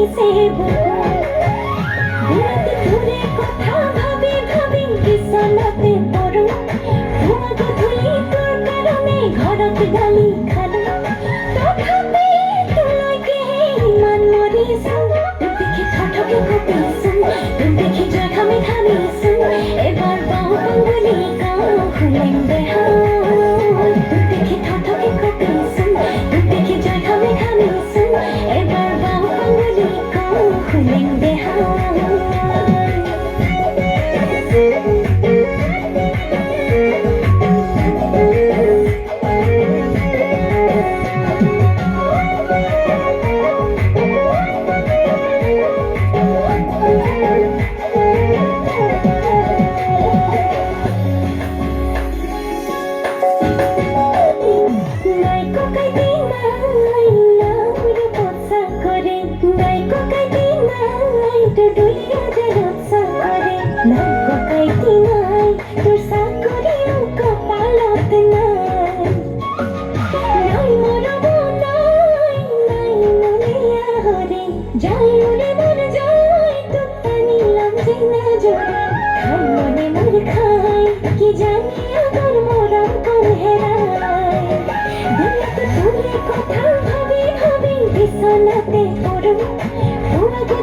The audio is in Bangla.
से দূরে দূরে কথা ভাবে ভাবে বিছানাতে পড়ো তোমাকে ধুলি তোর কারণে ঘৰত গালি খালো তথাপি তোলৈকে ইমান মৰিছো দেখি ঠঠকে কপিছো দেখি জয় খামে খামিছো এবাৰ বাও বুলি কাও খুলেং দেহা দেখি ঠঠকে কপিছো দেখি জয় খামে খামিছো এবাৰ বাও বুলি কাও খুলেং দেহা কথা ভাবে ভাবে বিছানাতে পড়ো তোমাকে